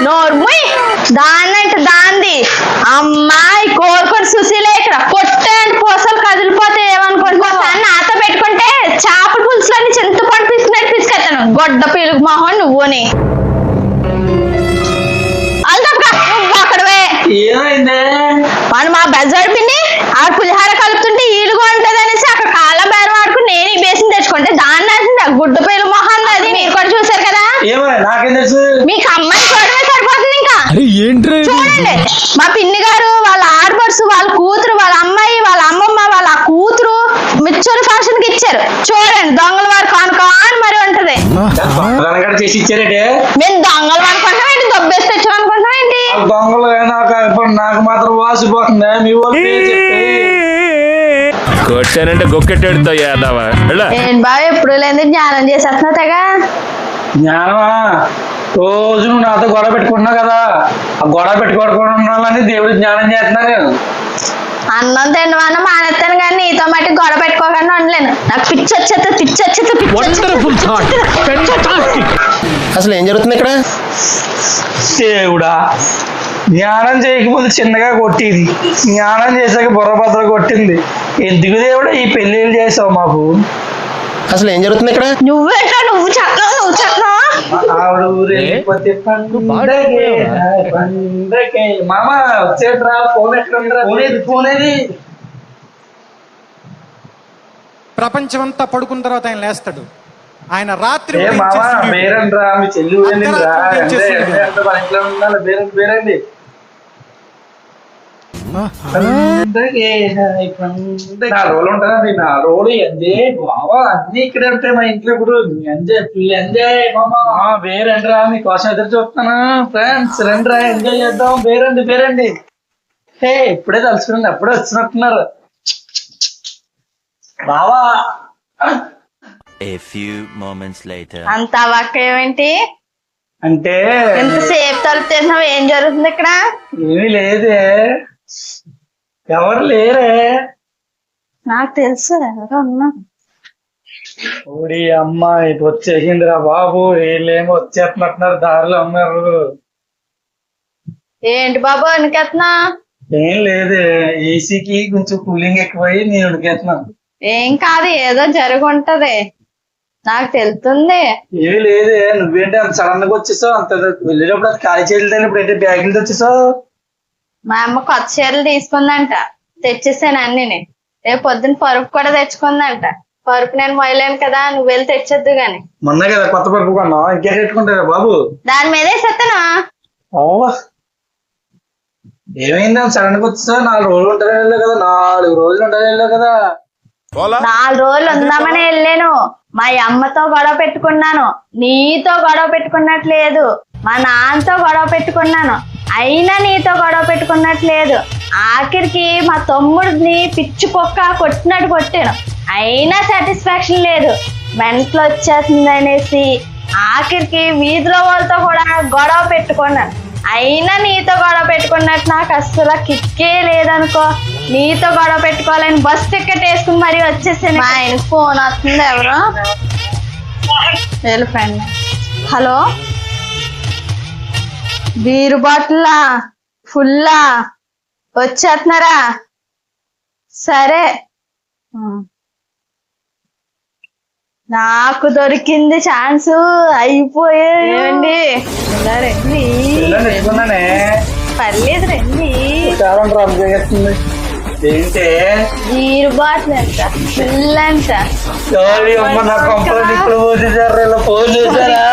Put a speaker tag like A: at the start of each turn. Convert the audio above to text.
A: నోర్ముయ్ దాన్నంటే దాంది అమ్మాయి కోరుకొని సుశీల ఇక్కడ కొట్టే పూసలు కదిలిపోతే ఏమనుకుంటున్నావు నాతో పెట్టుకుంటే చేపల పులుసులన్నీ చింతపండు పిసినట్టు పిసుకెత్తాను గొడ్డ పీలుగు మొహం నువ్వుని మనం మా బెజార్ పిన్ని ఆ పులిహార కలుపుతుంటే ఈలుగా ఉంటది అనేసి అక్కడ కాళ్ళ బేరం ఆడుకుని నేను ఈ బేసిన్ తెచ్చుకుంటే దాన్ని అంటుంది గుడ్డ పేలు మొహాన్ని అది మీరు కూడా చూసారు కదా మీకు అమ్మాయి చూడమే సరిపోతుంది ఇంకా చూడండి మా పిన్ని గారు వాళ్ళ ఆడపడుసు వాళ్ళ కూతురు వాళ్ళ అమ్మాయి వాళ్ళ అమ్మమ్మ వాళ్ళ కూతురు మిచ్చర్ ఫ్యాషన్ కి ఇచ్చారు చూడండి దొంగల వారు కానుకో అని మరి ఉంటది మేము దొంగలు అనుకుంటాం ఏంటి దొబ్బేసి తెచ్చాం అనుకుంటాం ఏంటి
B: దొంగలు నాకు మాత్రం వాసిపోతుంది మీ
C: కొట్టానంటే గొక్కెట్టాడుతో యాదవా
A: ఏంటి బాబు ఎప్పుడు లేదు జ్ఞానం చేసేస్తున్నావు తెగ
B: జ్ఞానమా రోజు నువ్వు నాతో గొడవ పెట్టుకుంటున్నావు కదా ఆ గొడవ పెట్టుకోవడాలని దేవుడు జ్ఞానం చేస్తున్నా నేను
A: అన్నం తినవన్న మానేస్తాను కానీ నీతో మట్టి గొడవ పెట్టుకోకుండా ఉండలేను నాకు పిచ్చి వచ్చేది
D: అసలు ఏం జరుగుతుంది ఇక్కడ
B: దేవుడా జ్ఞానం చేయకపోతే చిన్నగా కొట్టేది జ్ఞానం చేశాక బుర్రభద్ర కొట్టింది ఎందుకు దేవుడా ఈ పెళ్లిళ్ళు చేసావు మాకు
D: అసలు ఏం జరుగుతుంది ఇక్కడ
A: నువ్వేంటో నువ్వు చెప్పినావు
B: ఆవిడ ఊరెళ్ళిపోతే పండగే మామ వచ్చేట్రా ఫోన్ ఎక్కడ ఫోనేది
E: ప్రపంచమంతా పడుకున్న తర్వాత ఆయన లేస్తాడు ఆయన రాత్రి
B: బేరండ్రా మీ చెల్లి బేరండి నా రోలు ఉంటుందండి నా రోలు ఎంజాయ్ బావా అన్ని ఇక్కడే ఉంటాయి మా ఇంట్లో ఇప్పుడు ఎంజాయ్ ఫుల్ ఎంజాయ్ మామా బేరండ్రా మీకోసం ఎదురు చూస్తున్నాను ఫ్రెండ్స్ రండిరా ఎంజాయ్ చేద్దాం బేరండి హే ఇప్పుడే తలుచుకున్నాను అప్పుడే వచ్చినట్టున్నారు బావా
F: A few moments later.
A: అంత వాక్క ఏమేంటి
B: అంటే
A: ఎంతసేపు తలుపు చేసినావు ఏం జరుగుతుంది ఇక్కడ
B: ఏమీ లేదే ఎవరు లేరే
A: నాకు తెలుసు ఎవరో ఉన్నా
B: ఓడి అమ్మాయి వచ్చేసిందిరా బాబు వీళ్ళేమో వచ్చేస్తున్నట్టున్నారు దారిలో ఉన్నారు
A: ఏంటి బాబు వణికెత్తున్నా
B: ఏం లేదే ఏసీకి కొంచెం కూలింగ్ ఎక్కువై నేను వణికేస్తున్నాను
A: ఏం కాదు ఏదో జరుగుంటది నాకు తెలుస్తుంది
B: ఏమీ లేదే నువ్వేంటి అంత సడన్ గా వచ్చేసావు అంత వెళ్ళేటప్పుడు అది ఖాళీ చేయలేదు ఇప్పుడు ఏంటి బ్యాగులు వచ్చేసావు
A: మా అమ్మ కొత్త చీరలు తీసుకుందంట తెచ్చేసాను అన్ని రేపు పొద్దున్న పరుపు కూడా తెచ్చుకుందంట పరుపు నేను మొయలేను కదా నువ్వు వెళ్ళి తెచ్చొద్దు గాని
B: మొన్న కదా కొత్త పరుపు కొన్నావు ఇంకేం పెట్టుకుంటారా బాబు
A: దాని మీద వేసేస్తాను
B: ఏమైంది అంత సడన్ గా వచ్చేసావు 4 రోజులు ఉంటానే కదా 4 రోజులు ఉంటానే కదా
A: 4 రోజులు ఉందామని వెళ్ళాను మా అమ్మతో గొడవ పెట్టుకున్నాను నీతో గొడవ పెట్టుకున్నట్లేదు మా నాన్నతో గొడవ పెట్టుకున్నాను అయినా నీతో గొడవ పెట్టుకున్నట్లేదు ఆఖరికి మా తమ్ముడిని పిచ్చి కుక్క కొట్టినట్టు కొట్టాను అయినా సాటిస్ఫాక్షన్ లేదు మెంటలు వచ్చేస్తుంది అనేసి ఆఖరికి వీధిలో వాళ్ళతో కూడా గొడవ పెట్టుకున్నాను అయినా నీతో గొడవ పెట్టుకున్నట్టు నాకు అస్సలు కిక్కే లేదనుకో నీతో గొడవ పెట్టుకోవాలని బస్ టికెట్ వేసుకుని మరీ వచ్చేసాను మా ఆయనకు ఫోన్ వస్తుంది ఎవరు వీళ్ళ ఫ్రెండ్ హలో బీరు బాటిల్లా ఫుల్లా వచ్చేస్తున్నారా సరే నాకు దొరికింది ఛాన్స్ అయిపోయేయండి పర్లేదు రండి
B: ఏంటే
A: బీరు బాటిల్ అంట ఫుల్ అంట
B: ఫోన్ చేశారా